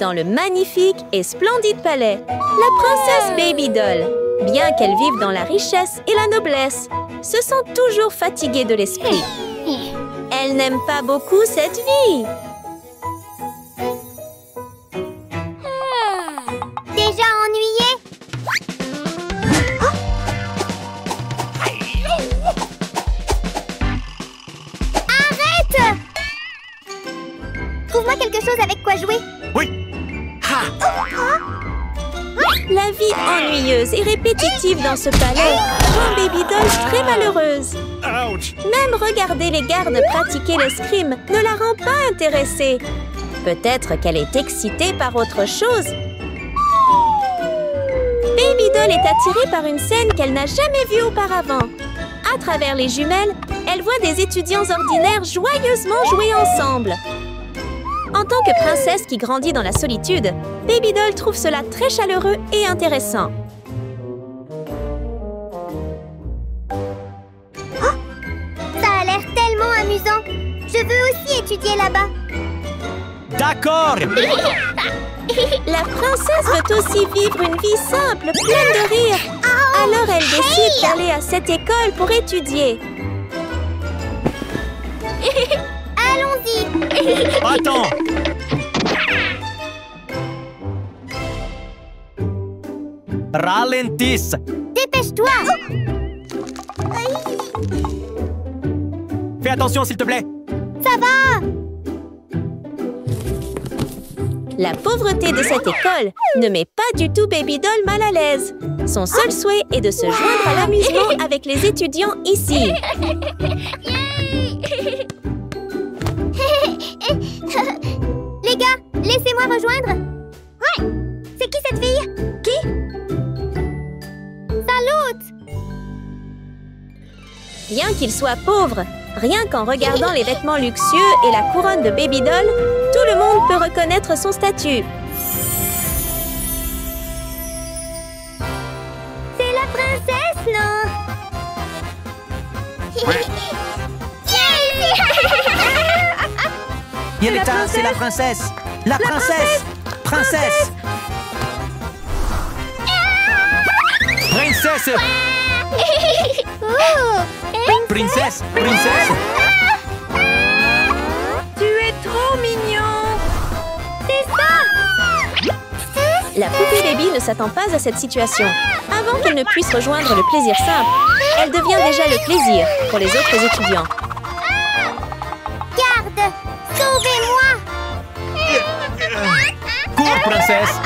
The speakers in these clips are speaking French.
dans le magnifique et splendide palais, la princesse Baby Doll, bien qu'elle vive dans la richesse et la noblesse, se sent toujours fatiguée de l'esprit. Elle n'aime pas beaucoup cette vie. Déjà ennuyée? Arrête! Trouve-moi quelque chose avec quoi jouer. Oui. La vie ennuyeuse et répétitive dans ce palais rend Baby Doll très malheureuse. Ouch. Même regarder les gardes pratiquer l'escrime ne la rend pas intéressée. Peut-être qu'elle est excitée par autre chose. Baby Doll est attirée par une scène qu'elle n'a jamais vue auparavant. À travers les jumelles, elle voit des étudiants ordinaires joyeusement jouer ensemble. En tant que princesse qui grandit dans la solitude, Baby Doll trouve cela très chaleureux et intéressant. Oh, ça a l'air tellement amusant. Je veux aussi étudier là-bas. D'accord. La princesse veut aussi vivre une vie simple, pleine de rire. Alors elle décide d'aller à cette école pour étudier. Allons-y. Attends. Ralentisse. Dépêche-toi. Fais attention, s'il te plaît. Ça va. La pauvreté de cette école ne met pas du tout Baby Doll mal à l'aise. Son seul souhait est de se joindre à l'amusement avec les étudiants ici. Les gars, laissez-moi rejoindre. Ouais. C'est qui cette fille? Qui? Salut. Bien qu'il soit pauvre, rien qu'en regardant les vêtements luxueux et la couronne de Baby Doll, tout le monde peut reconnaître son statut. C'est la princesse, non? Violetta, c'est la princesse. La princesse. Princesse. Princesse. Princesse. Princesse. Tu es trop mignon! C'est ça! La poupée Baby ne s'attend pas à cette situation. Avant qu'elle ne puisse rejoindre le plaisir simple, elle devient déjà le plaisir pour les autres étudiants. Garde! Sauvez-moi! Cours, princesse.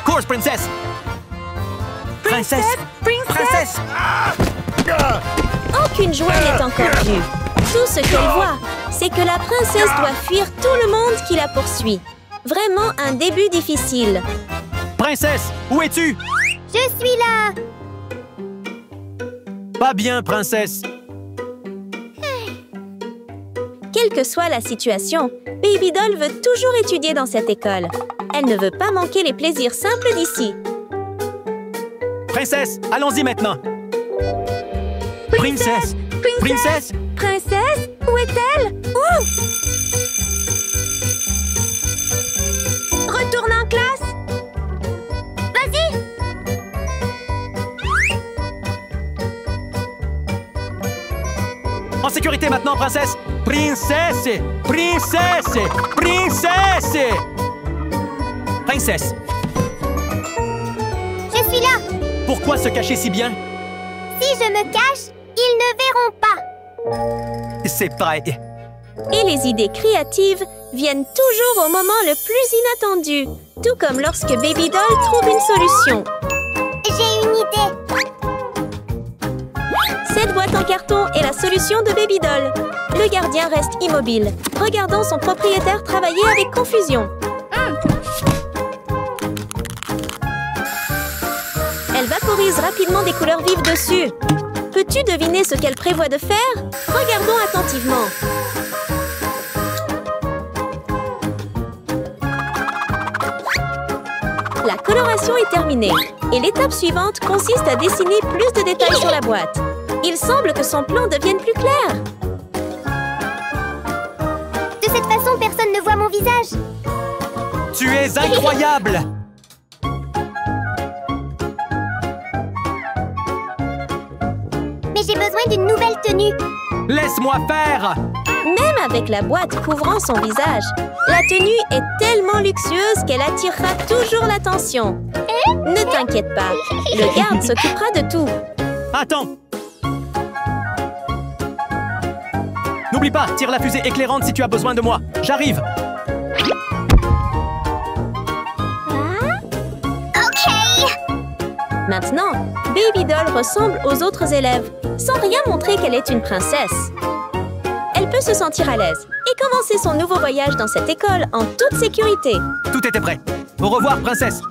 Cours, princesse. Princesse. Princesse. Aucune joie n'est encore vue. Tout ce qu'elle voit, c'est que la princesse doit fuir tout le monde qui la poursuit. Vraiment un début difficile. Princesse, où es-tu? Je suis là! Pas bien, princesse. Quelle que soit la situation, Baby Doll veut toujours étudier dans cette école. Elle ne veut pas manquer les plaisirs simples d'ici. Princesse, allons-y maintenant. Princesse. Princesse. Princesse, où est-elle? Où? Retourne en classe. Vas-y! En sécurité maintenant, princesse. Princesse. Princesse. Princesse. Princesse. Je suis là! Pourquoi se cacher si bien? Si je me cache, ils ne verront pas! C'est pareil. Et les idées créatives viennent toujours au moment le plus inattendu, tout comme lorsque Baby Doll trouve une solution. J'ai une idée! Cette boîte en carton est la solution de Baby Doll. Le gardien reste immobile, regardant son propriétaire travailler avec confusion. Elle vaporise rapidement des couleurs vives dessus. Peux-tu deviner ce qu'elle prévoit de faire? Regardons attentivement. La coloration est terminée et l'étape suivante consiste à dessiner plus de détails sur la boîte. Il semble que son plan devienne plus clair. De cette façon, personne ne voit mon visage. Tu es incroyable! Mais j'ai besoin d'une nouvelle tenue. Laisse-moi faire! Même avec la boîte couvrant son visage, la tenue est tellement luxueuse qu'elle attirera toujours l'attention. Ne t'inquiète pas, le garde s'occupera de tout. Attends! N'oublie pas, tire la fusée éclairante si tu as besoin de moi. J'arrive! Maintenant, Baby Doll ressemble aux autres élèves, sans rien montrer qu'elle est une princesse. Elle peut se sentir à l'aise et commencer son nouveau voyage dans cette école en toute sécurité. Tout était prêt. Au revoir, princesse!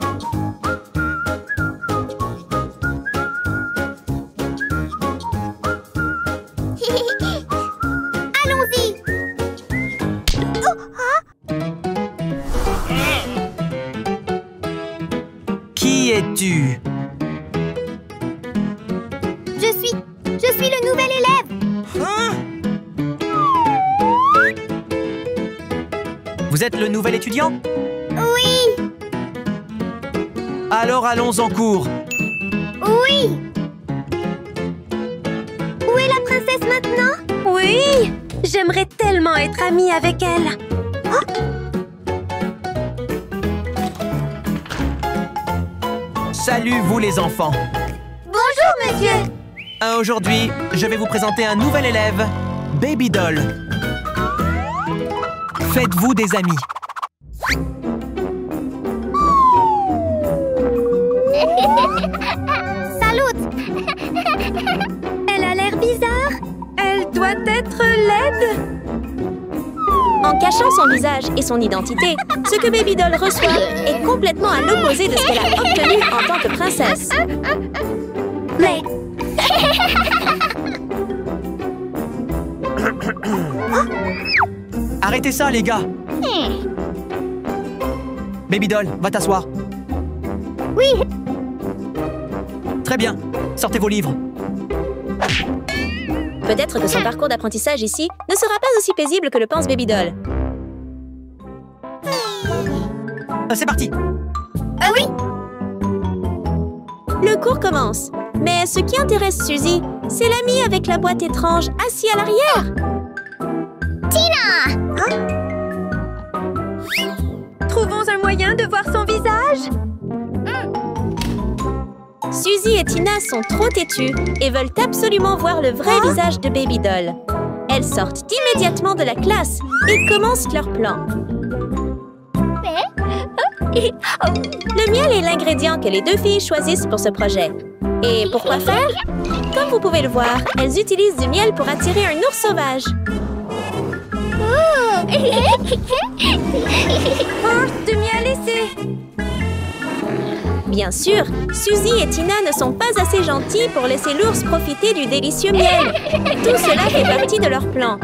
Allons-y. Qui es-tu? Je suis le nouvel élève. Vous êtes le nouvel étudiant? Oui, Alors allons en cours. oui. Où est la princesse maintenant? Oui, j'aimerais tellement être amie avec elle. Salut, vous les enfants. Bonjour, monsieur. Aujourd'hui, je vais vous présenter un nouvel élève, Baby Doll. Faites-vous des amis. Salut. Elle a l'air bizarre. Elle doit être laide. En cachant son visage et son identité, ce que Baby Doll reçoit est complètement à l'opposé de ce qu'elle a obtenu en tant que princesse. Mais... Arrêtez ça, les gars. Baby Doll, va t'asseoir. Oui. Très bien. Sortez vos livres. Peut-être que son parcours d'apprentissage ici ne sera pas aussi paisible que le pense Baby Doll. C'est parti. Ah oui. Le cours commence. Mais ce qui intéresse Suzy, c'est l'ami avec la boîte étrange assis à l'arrière. Tina. Trouvons un moyen de voir son visage. Suzy et Tina sont trop têtues et veulent absolument voir le vrai visage de Baby Doll. Elles sortent immédiatement de la classe et commencent leur plan. Le miel est l'ingrédient que les deux filles choisissent pour ce projet. Et pourquoi faire? Comme vous pouvez le voir, elles utilisent du miel pour attirer un ours sauvage. Du miel ici! Bien sûr, Suzy et Tina ne sont pas assez gentilles pour laisser l'ours profiter du délicieux miel. Tout cela fait partie de leur plan.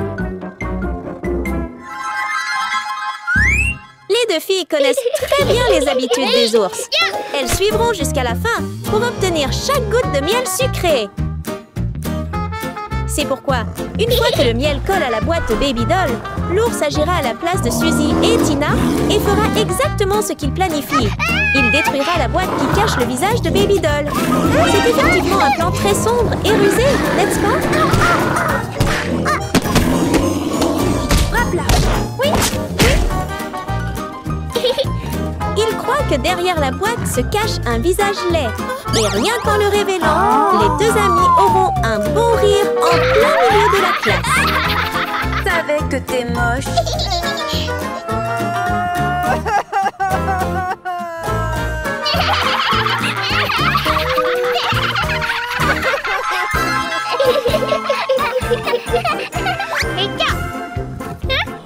Les deux filles connaissent très bien les habitudes des ours. Elles suivront jusqu'à la fin pour obtenir chaque goutte de miel sucré. C'est pourquoi, une fois que le miel colle à la boîte de Baby Doll, l'ours agira à la place de Suzy et Tina et fera exactement ce qu'il planifie. Il détruira la boîte qui cache le visage de Baby Doll. C'est effectivement un plan très sombre et rusé, n'est-ce pas? Frappe-la! Oui! Il croit que derrière la boîte se cache un visage laid. Et rien qu'en le révélant, les deux amis auront un bon rire en plein milieu de la classe. Savais que t'es moche.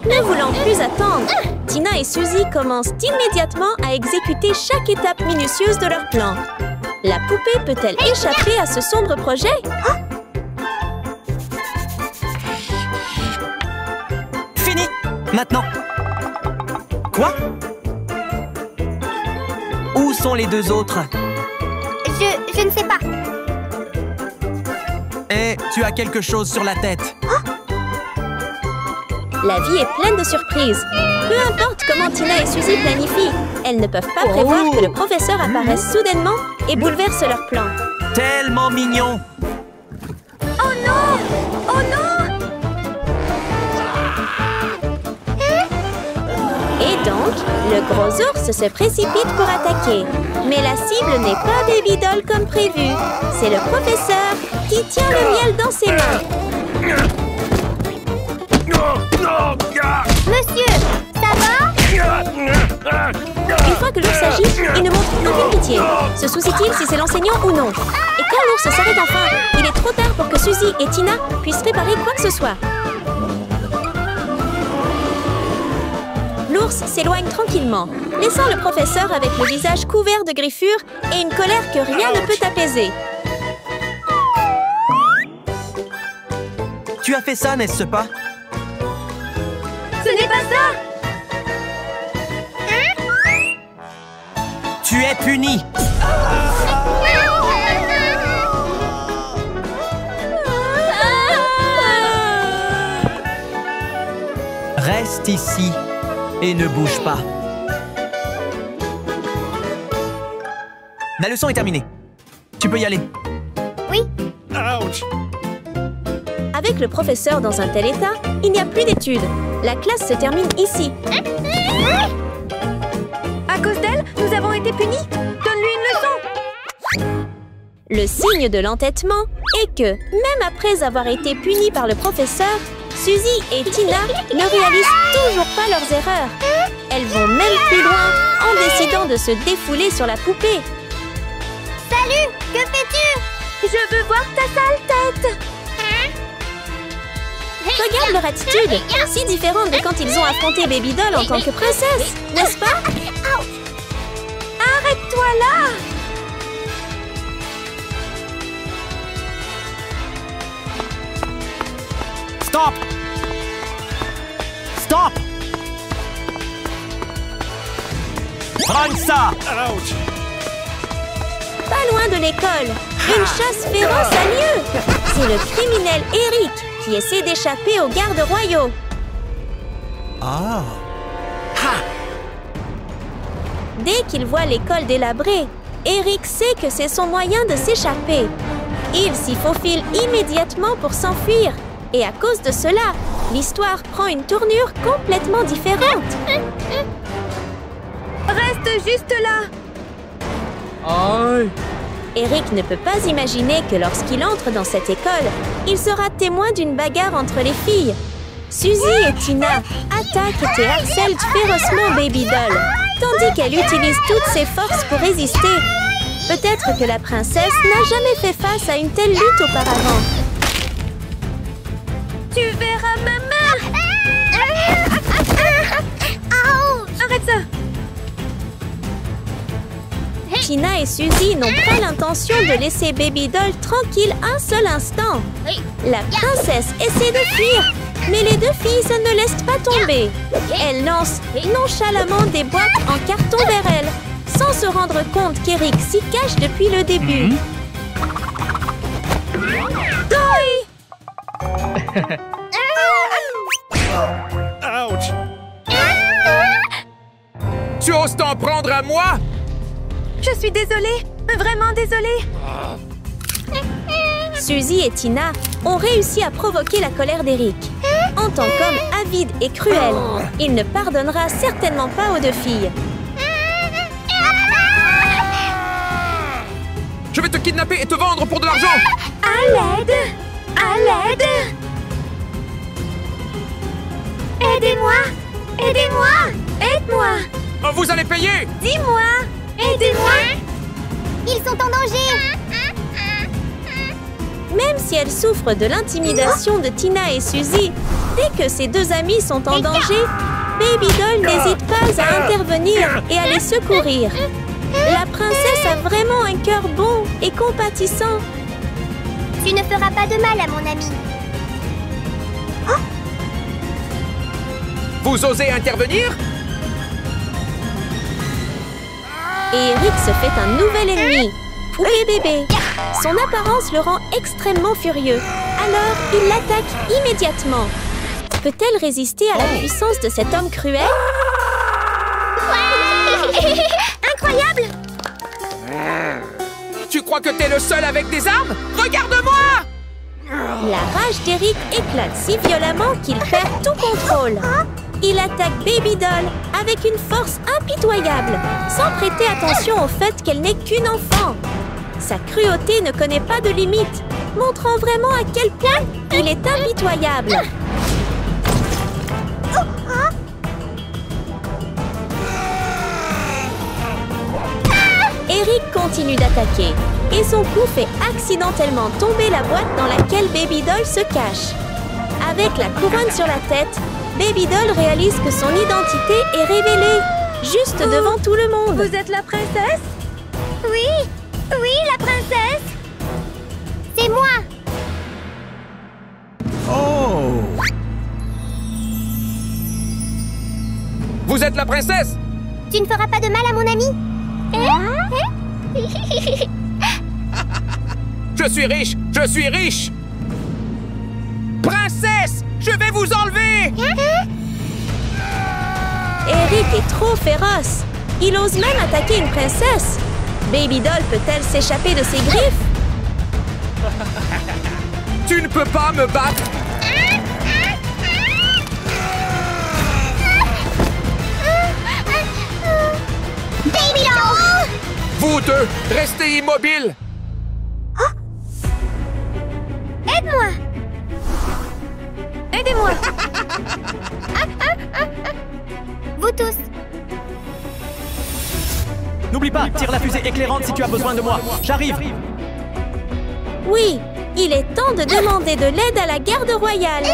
Ne voulant plus attendre, Tina et Suzy commencent immédiatement à exécuter chaque étape minutieuse de leur plan. La poupée peut-elle échapper à ce sombre projet? Fini! Maintenant! Quoi? Où sont les deux autres? Je ne sais pas. Eh, tu as quelque chose sur la tête. La vie est pleine de surprises. Peu importe comment Tina et Suzy planifient, elles ne peuvent pas prévoir que le professeur apparaisse soudainement et bouleverse leur plan. Tellement mignon! Oh non! Oh non! Et donc, le gros ours se précipite pour attaquer. Mais la cible n'est pas Baby Doll comme prévu. C'est le professeur qui tient le miel dans ses mains. Monsieur, ça va? Une fois que l'ours agit, il ne montre aucune pitié. Se soucie-t-il si c'est l'enseignant ou non? Et quand l'ours s'arrête enfin, il est trop tard pour que Suzy et Tina puissent préparer quoi que ce soit. L'ours s'éloigne tranquillement, laissant le professeur avec le visage couvert de griffures et une colère que rien ne peut apaiser. Tu as fait ça, n'est-ce pas? Ce n'est pas ça! Tu es puni! Reste ici et ne bouge pas. La leçon est terminée. Tu peux y aller. Oui. Avec le professeur dans un tel état, il n'y a plus d'études. La classe se termine ici. À cause d'elle, nous avons été punis. Donne-lui une leçon. Le signe de l'entêtement est que, même après avoir été punis par le professeur, Suzy et Tina ne réalisent toujours pas leurs erreurs. Elles vont même plus loin en décidant de se défouler sur la poupée. Salut, que fais-tu? Je veux voir ta sale tête. Regarde leur attitude, si différente de quand ils ont affronté Baby Doll en tant que princesse, n'est-ce pas? Arrête-toi là! Stop! Stop! Prends ça! Pas loin de l'école, une chasse féroce a lieu. C'est le criminel Eric qui essaie d'échapper aux gardes royaux. Ah! Dès qu'il voit l'école délabrée, Eric sait que c'est son moyen de s'échapper. Il s'y faufile immédiatement pour s'enfuir. Et à cause de cela, l'histoire prend une tournure complètement différente. Reste juste là. Aïe! Eric ne peut pas imaginer que lorsqu'il entre dans cette école, il sera témoin d'une bagarre entre les filles. Suzy et Tina attaquent et harcèlent férocement Baby Doll, tandis qu'elle utilise toutes ses forces pour résister. Peut-être que la princesse n'a jamais fait face à une telle lutte auparavant. Tu verras ma main. Arrête ça. Tina et Suzy n'ont pas l'intention de laisser Baby Doll tranquille un seul instant. La princesse essaie de fuir, mais les deux filles ne laissent pas tomber. Elles lancent nonchalamment des boîtes en carton vers elle, sans se rendre compte qu'Eric s'y cache depuis le début. Tu oses t'en prendre à moi? Je suis désolée, vraiment désolée. Suzy et Tina ont réussi à provoquer la colère d'Eric. En tant qu'homme avide et cruel, il ne pardonnera certainement pas aux deux filles. Je vais te kidnapper et te vendre pour de l'argent! À l'aide! À l'aide! Aidez-moi! Aidez-moi! Aide-moi! Oh, vous allez payer! Dis-moi! Aidez-moi! Ils sont en danger! Même si elle souffre de l'intimidation de Tina et Suzy, dès que ces deux amies sont en danger, Baby Doll n'hésite pas à intervenir et à les secourir. La princesse a vraiment un cœur bon et compatissant. Tu ne feras pas de mal à mon ami. Vous osez intervenir? Et Eric se fait un nouvel ennemi, Poupée Bébé. Son apparence le rend extrêmement furieux, alors il l'attaque immédiatement. peut-elle résister à la puissance de cet homme cruel? Incroyable! Tu crois que t'es le seul avec des armes? Regarde-moi! La rage d'Eric éclate si violemment qu'il perd tout contrôle. Il attaque Baby Doll avec une force impitoyable, sans prêter attention au fait qu'elle n'est qu'une enfant. Sa cruauté ne connaît pas de limite, montrant vraiment à quel point il est impitoyable. Eric continue d'attaquer et son coup fait accidentellement tomber la boîte dans laquelle Baby Doll se cache. Avec la couronne sur la tête, Baby Doll réalise que son identité est révélée, juste devant tout le monde. Vous êtes la princesse? Oui, oui, la princesse! C'est moi! Vous êtes la princesse? Tu ne feras pas de mal à mon ami? Je suis riche! Je suis riche! Princesse! Je vais vous enlever! Eric est trop féroce. Il ose même attaquer une princesse. Baby Doll peut-elle s'échapper de ses griffes? Tu ne peux pas me battre! Baby Doll! Vous deux, restez immobiles! Aide-moi! Aidez-moi! Vous tous! N'oublie pas, tire la fusée éclairante si tu as besoin de moi. J'arrive. Oui, il est temps de demander de l'aide à la garde royale.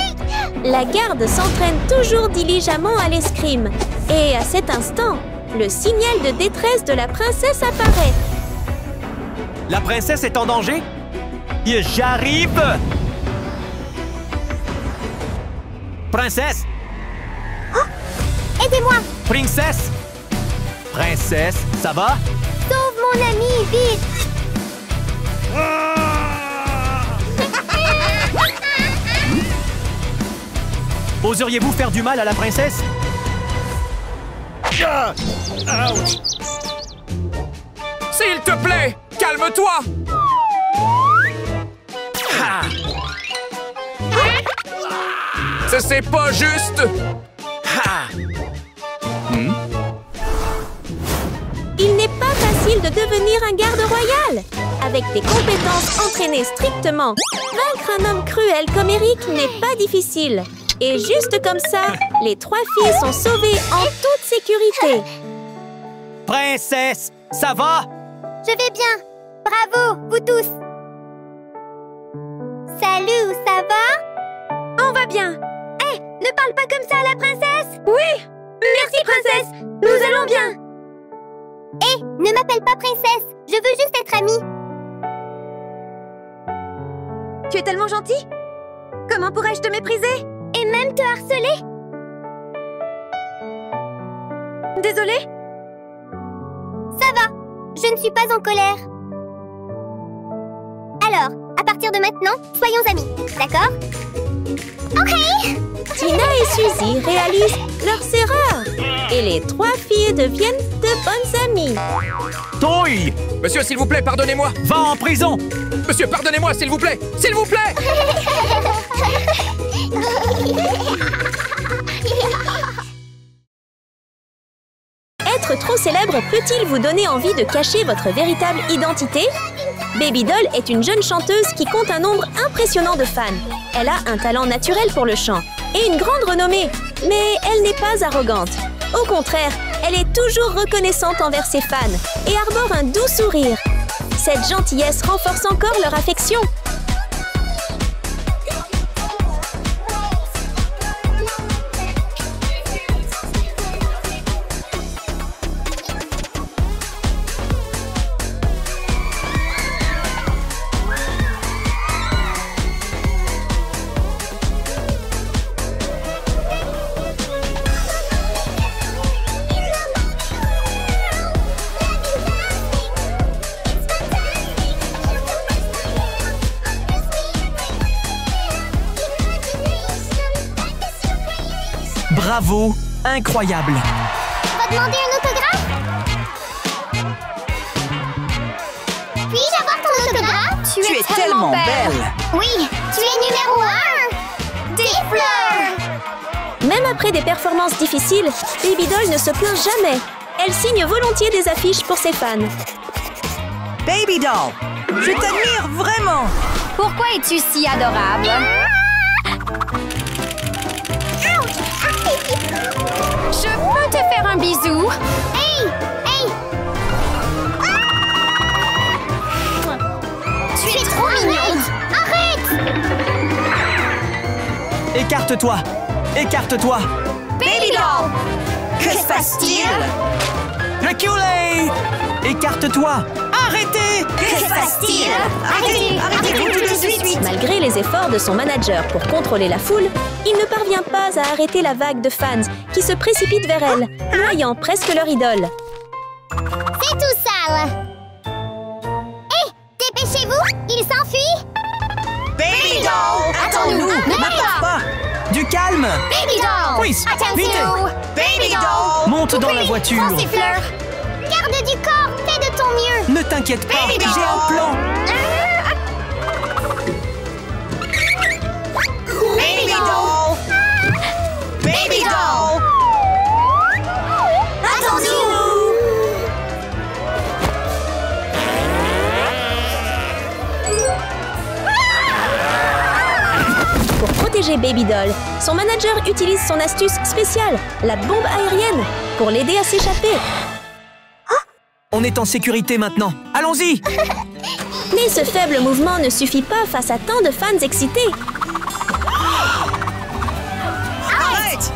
La garde s'entraîne toujours diligemment à l'escrime. Et à cet instant, le signal de détresse de la princesse apparaît. La princesse est en danger? J'arrive! Princesse! Aidez-moi! Princesse! Princesse, ça va? Sauve mon ami, vite! Oseriez-vous faire du mal à la princesse? S'il te plaît, calme-toi! C'est pas juste! Il n'est pas facile de devenir un garde royal. Avec des compétences entraînées strictement, vaincre un homme cruel comme Eric n'est pas difficile. Et juste comme ça, les 3 filles sont sauvées en toute sécurité. Princesse, ça va? Je vais bien! Bravo, vous tous! Salut, ça va? On va bien! Hé, ne parle pas comme ça à la princesse! Oui! Merci, princesse! Nous allons bien! Hé, ne m'appelle pas princesse! Je veux juste être amie! Tu es tellement gentille! Comment pourrais-je te mépriser? Et même te harceler? Désolée? Ça va! Je ne suis pas en colère! Alors, à partir de maintenant, soyons amis, d'accord? Ok! Tina et Suzy réalisent leurs erreurs. Et les 3 filles deviennent de bonnes amies. Toy! Monsieur, s'il vous plaît, pardonnez-moi! Va en prison! Monsieur, pardonnez-moi, s'il vous plaît! S'il vous plaît! Être trop célèbre peut-il vous donner envie de cacher votre véritable identité? Baby Doll est une jeune chanteuse qui compte un nombre impressionnant de fans. Elle a un talent naturel pour le chant et une grande renommée, mais elle n'est pas arrogante. Au contraire, elle est toujours reconnaissante envers ses fans et arbore un doux sourire. Cette gentillesse renforce encore leur affection. Bravo! Incroyable! On va demander un autographe? Puis-je avoir ton autographe? Tu es tellement belle. Oui, tu es numéro 1! Des fleurs! Même après des performances difficiles, Baby Doll ne se plaint jamais. Elle signe volontiers des affiches pour ses fans. Baby Doll, je t'admire vraiment. Pourquoi es-tu si adorable? Je peux te faire un bisou? Hey! Hey! Tu es trop mignonne! Arrête! Écarte-toi! Écarte-toi! Baby Doll, que se passe-t-il? Reculez! Écarte-toi! Arrêtez! Que se passe-t-il? Arrêtez-vous tout de suite. Malgré les efforts de son manager pour contrôler la foule, il ne parvient pas à arrêter la vague de fans qui se précipitent vers elle, noyant presque leur idole. C'est tout sale! Hé! Dépêchez-vous! Il s'enfuit! Baby Doll, attends-nous. Ne pars pas. Du calme! Baby Doll! Chris, vite! Baby Doll. Monte dans la voiture! Prends ces fleurs! Garde du corps! Fais de ton mieux! Ne t'inquiète pas, Baby Doll. j'ai un plan! Baby Doll. Baby Doll. Attendez-nous. Pour protéger Baby Doll, son manager utilise son astuce spéciale, la bombe aérienne, pour l'aider à s'échapper. On est en sécurité maintenant. Allons-y! Mais ce faible mouvement ne suffit pas face à tant de fans excités. Arrête.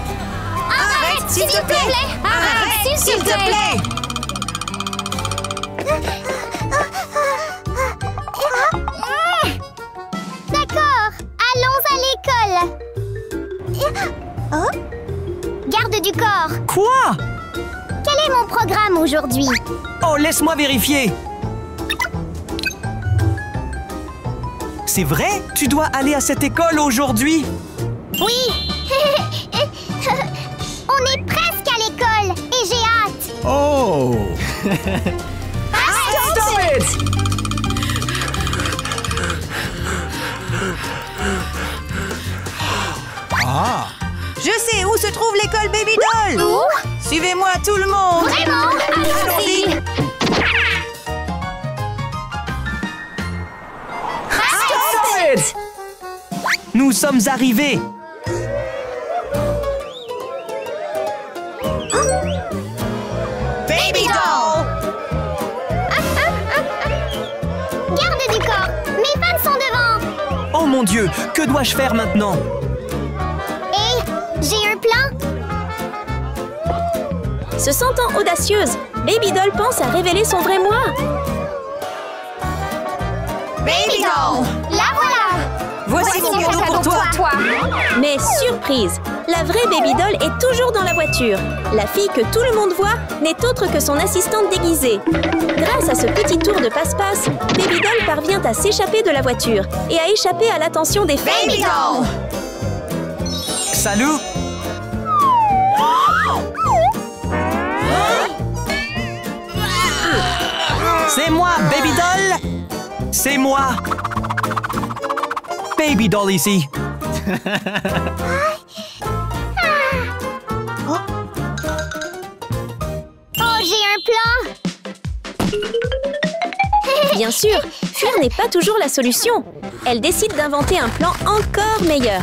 Arrête, s'il te plaît. Arrête, s'il te plaît. D'accord, allons à l'école. Garde du corps. Quoi? Quel est mon programme aujourd'hui? Oh, laisse-moi vérifier! C'est vrai? Tu dois aller à cette école aujourd'hui? Oui. On est presque à l'école et j'ai hâte. Oh! Stop it. Je sais où se trouve l'école Baby Doll. Où? Suivez-moi tout le monde. Vraiment? Allons-y. Stop it. Nous sommes arrivés! Baby Doll. Garde du corps. Mes fans sont devant. Oh mon Dieu, que dois-je faire maintenant? Et j'ai un plan. Se sentant audacieuse, Baby Doll pense à révéler son vrai moi. Baby Doll. La voilà. Voici mon cadeau pour toi. Mais surprise, la vraie Baby Doll est toujours dans la voiture. La fille que tout le monde voit n'est autre que son assistante déguisée. Grâce à ce petit tour de passe-passe, Baby Doll parvient à s'échapper de la voiture et à échapper à l'attention des fans. Baby Doll. Salut! C'est moi, Baby Doll! C'est moi! Baby Doll ici! Oh, j'ai un plan. Bien sûr, fuir n'est pas toujours la solution. Elle décide d'inventer un plan encore meilleur.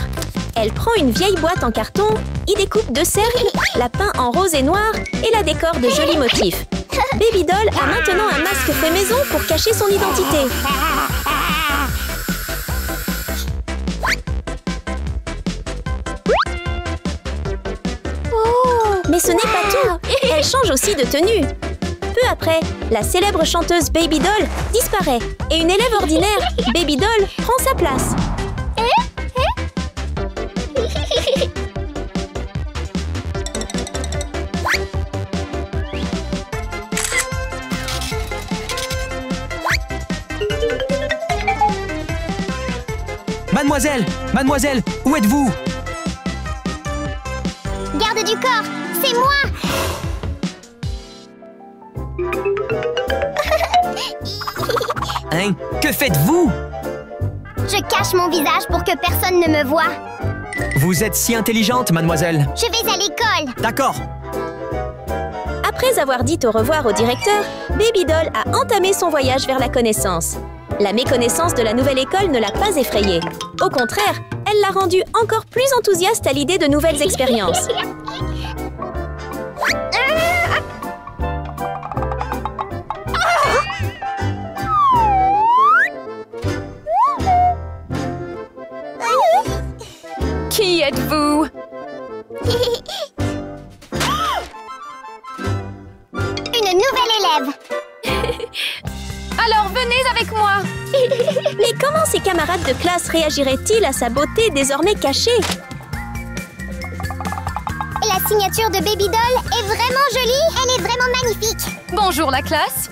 Elle prend une vieille boîte en carton, y découpe 2 cercles, la peint en rose et noir et la décore de jolis motifs. Baby Doll a maintenant un masque fait maison pour cacher son identité. Mais ce n'est pas tout. Elle change aussi de tenue. Peu après, la célèbre chanteuse Baby Doll disparaît et une élève ordinaire, Baby Doll, prend sa place. Mademoiselle! Mademoiselle! Où êtes-vous? Garde du D'accord, c'est moi. Hein? Que faites-vous? Je cache mon visage pour que personne ne me voie. Vous êtes si intelligente, mademoiselle. Je vais à l'école. D'accord. Après avoir dit au revoir au directeur, Baby Doll a entamé son voyage vers la connaissance. La méconnaissance de la nouvelle école ne l'a pas effrayée. Au contraire, elle l'a rendue encore plus enthousiaste à l'idée de nouvelles expériences. Qui êtes-vous? Une nouvelle élève. Alors venez avec moi! Mais comment ses camarades de classe réagiraient-ils à sa beauté désormais cachée? Et la signature de Baby Doll est vraiment jolie. Elle est vraiment magnifique. Bonjour la classe!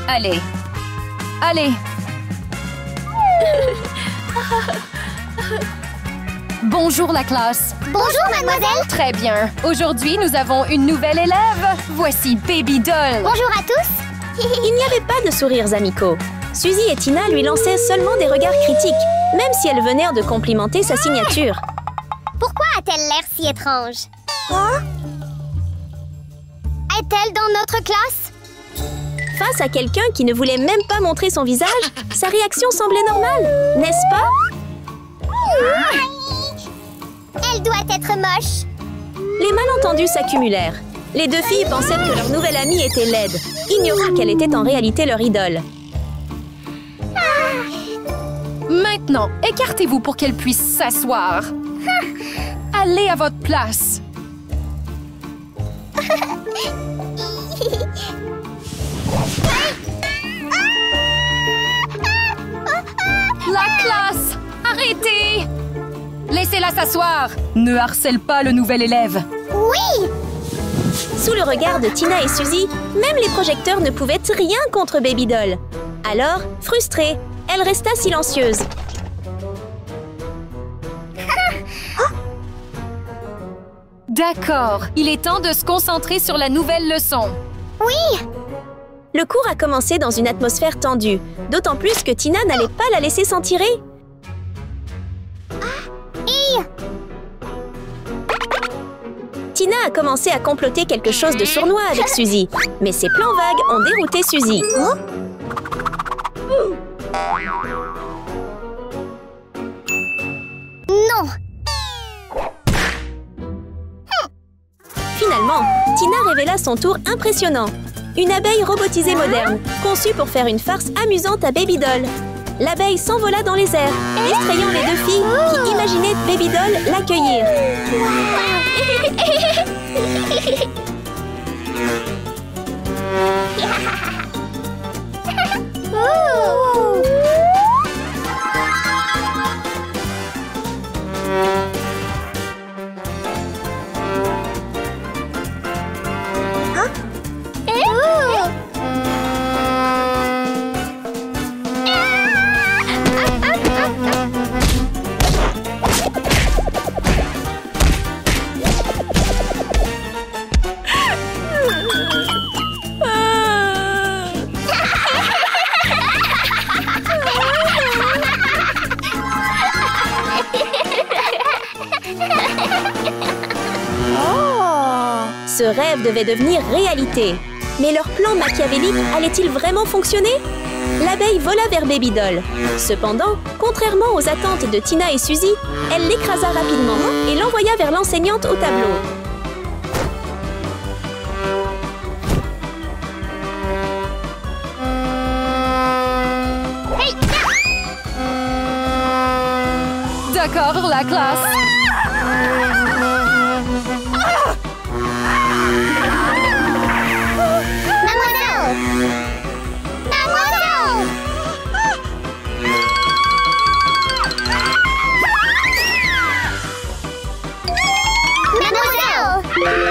Allez! Allez! Bonjour la classe! Bonjour, mademoiselle. Très bien! Aujourd'hui, nous avons une nouvelle élève! Voici Baby Doll! Bonjour à tous. Il n'y avait pas de sourires amicaux. Suzy et Tina lui lançaient seulement des regards critiques, même si elles venaient de complimenter sa signature. Pourquoi a-t-elle l'air si étrange? Est-elle dans notre classe? Face à quelqu'un qui ne voulait même pas montrer son visage, sa réaction semblait normale, n'est-ce pas? Elle doit être moche. Les malentendus s'accumulèrent. Les deux filles pensaient que leur nouvelle amie était laide, ignorant qu'elle était en réalité leur idole. Maintenant, écartez-vous pour qu'elle puisse s'asseoir. Allez à votre place. La classe! Arrêtez! Laissez-la s'asseoir! Ne harcèle pas le nouvel élève. Oui. Sous le regard de Tina et Suzy, même les projecteurs ne pouvaient rien contre Baby Doll. Alors, frustrée, elle resta silencieuse. D'accord, il est temps de se concentrer sur la nouvelle leçon. Oui. Le cours a commencé dans une atmosphère tendue, d'autant plus que Tina n'allait pas la laisser s'en tirer. Tina a commencé à comploter quelque chose de sournois avec Suzy, mais ses plans vagues ont dérouté Suzy. Non. Finalement, Tina révéla son tour impressionnant. Une abeille robotisée moderne, conçue pour faire une farce amusante à Baby Doll. L'abeille s'envola dans les airs, distrayant les deux filles qui imaginaient Baby Doll l'accueillir. Ce rêve devait devenir réalité. Mais leur plan machiavélique allait-il vraiment fonctionner? L'abeille vola vers Baby Doll. Cependant, contrairement aux attentes de Tina et Suzy, elle l'écrasa rapidement et l'envoya vers l'enseignante au tableau. D'accord, la classe.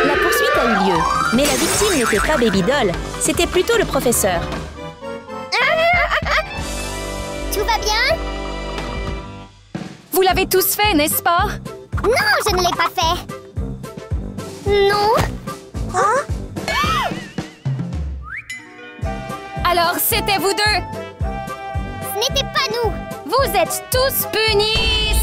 La poursuite a eu lieu, mais la victime n'était pas Baby Doll, c'était plutôt le professeur. Tout va bien? Vous l'avez tous fait, n'est-ce pas? Non, je ne l'ai pas fait. Non. Hein? Alors, c'était vous deux. Ce n'était pas nous. Vous êtes tous punis.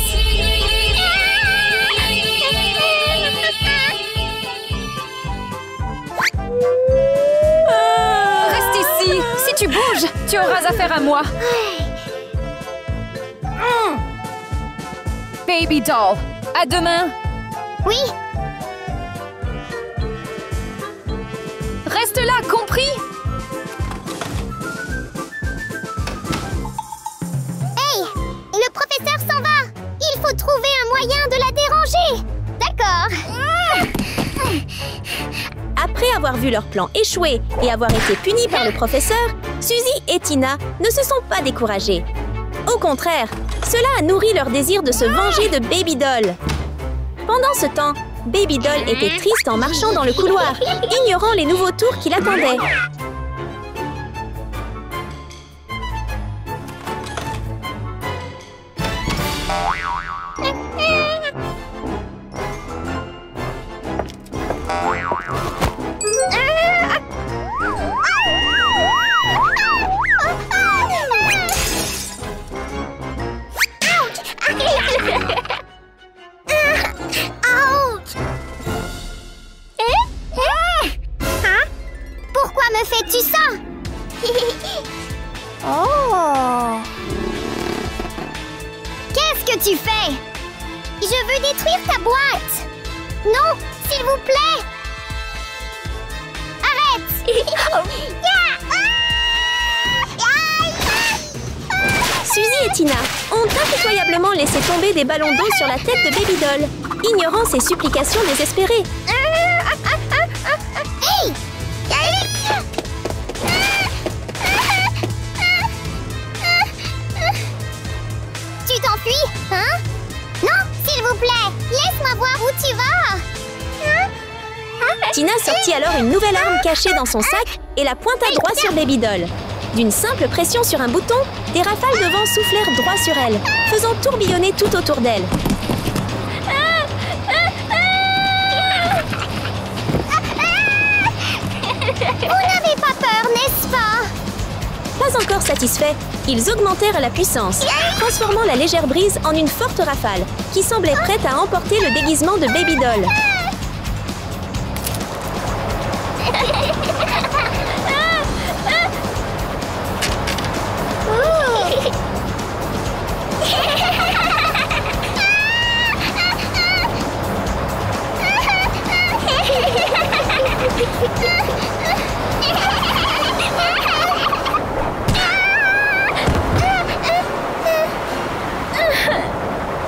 Reste ici. Si tu bouges, tu auras affaire à moi. Baby doll, à demain. Oui. Reste là, compris? Hey, le professeur s'en va. Il faut trouver un moyen de la déranger. D'accord. Après avoir vu leur plan échouer et avoir été punis par le professeur, Suzy et Tina ne se sont pas découragées. Au contraire, cela a nourri leur désir de se venger de Baby Doll. Pendant ce temps, Baby Doll était triste en marchant dans le couloir, ignorant les nouveaux tours qui l'attendaient. Pourquoi me fais-tu ça? Oh! Qu'est-ce que tu fais? Je veux détruire ta boîte! Non, s'il vous plaît! Arrête! Suzy et Tina ont impitoyablement laissé tomber des ballons d'eau sur la tête de Baby Doll, ignorant ses supplications désespérées. Hey! Tu t'enfuis, hein? Non, s'il vous plaît, laisse-moi voir où tu vas. Tina sortit alors une nouvelle arme cachée dans son sac et la pointa droit sur Baby Doll. D'une simple pression sur un bouton, des rafales de vent soufflèrent droit sur elle, faisant tourbillonner tout autour d'elle. Vous n'avez pas peur, n'est-ce pas? Pas encore satisfaits, ils augmentèrent la puissance, transformant la légère brise en une forte rafale qui semblait prête à emporter le déguisement de Baby Doll.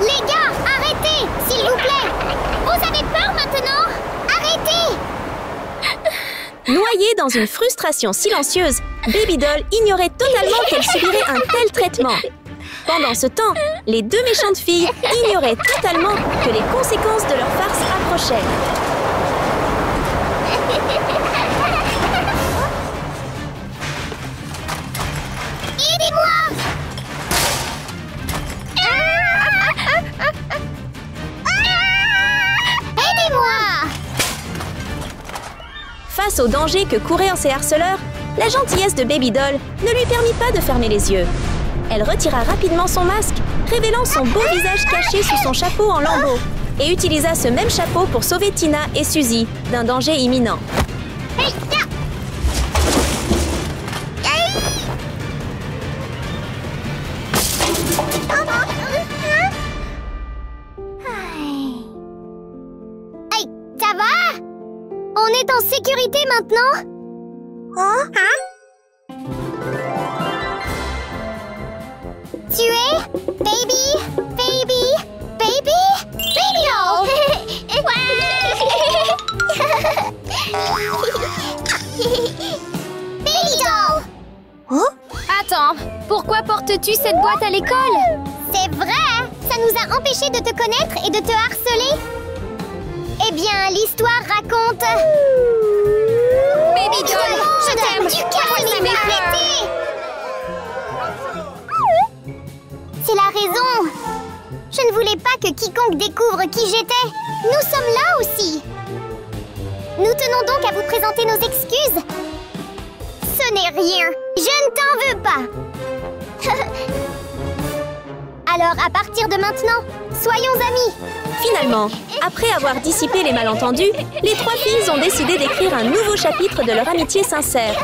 Les gars, arrêtez, s'il vous plaît. Vous avez peur maintenant? Arrêtez. Noyée dans une frustration silencieuse, Baby Doll ignorait totalement qu'elle subirait un tel traitement. Pendant ce temps, les deux méchantes filles ignoraient totalement que les conséquences de leur farce approchaient. Aidez-moi! Aidez-moi! Face au danger que couraient ces harceleurs, la gentillesse de Baby Doll ne lui permit pas de fermer les yeux. Elle retira rapidement son masque, révélant son beau visage caché sous son chapeau en lambeaux, et utilisa ce même chapeau pour sauver Tina et Suzy d'un danger imminent. Hey, ça va? On est en sécurité maintenant? Hein? Tu es Baby Doll! Baby Doll! Attends, pourquoi portes-tu cette boîte à l'école? C'est vrai! Ça nous a empêchés de te connaître et de te harceler? Eh bien, l'histoire raconte... Baby Doll, je t'aime! Du calme, arrêtez! C'est la raison! Je ne voulais pas que quiconque découvre qui j'étais. Nous sommes là aussi. Nous tenons donc à vous présenter nos excuses. Ce n'est rien. Je ne t'en veux pas. Alors, à partir de maintenant, soyons amis. Finalement, après avoir dissipé les malentendus, les trois filles ont décidé d'écrire un nouveau chapitre de leur amitié sincère.